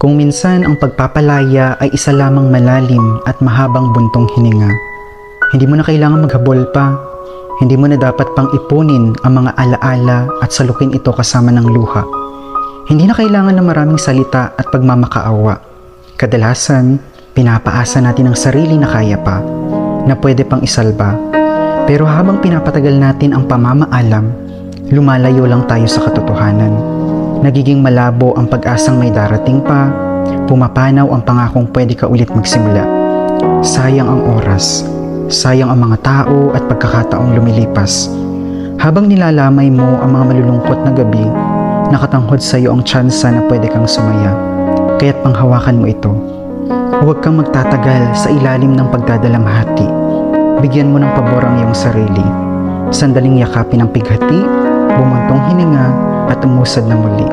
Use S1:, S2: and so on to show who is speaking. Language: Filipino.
S1: Kung minsan ang pagpapalaya ay isa lamang malalim at mahabang buntong hininga, hindi mo na kailangan maghabol pa. Hindi mo na dapat pang ipunin ang mga alaala at salukin ito kasama ng luha. Hindi na kailangan ng maraming salita at pagmamakaawa. Kadalasan, pinapaasa natin ang sarili na kaya pa, na pwede pang isalba. Pero habang pinapatagal natin ang pamamaalam, lumalayo lang tayo sa katotohanan. Nagiging malabo ang pag-asang may darating pa, pumapanaw ang pangakong pwede ka ulit magsimula. Sayang ang oras, sayang ang mga tao at pagkakataong lumilipas. Habang nilalamay mo ang mga malulungkot na gabi, nakatanghod sa iyo ang tsansa na pwede kang sumaya. Kaya't panghawakan mo ito. Huwag kang magtatagal sa ilalim ng pagdadalamhati. Bigyan mo ng pabor ang iyong sarili. Sandaling yakapin ang pighati, bumuntong hininga at umusad na muli.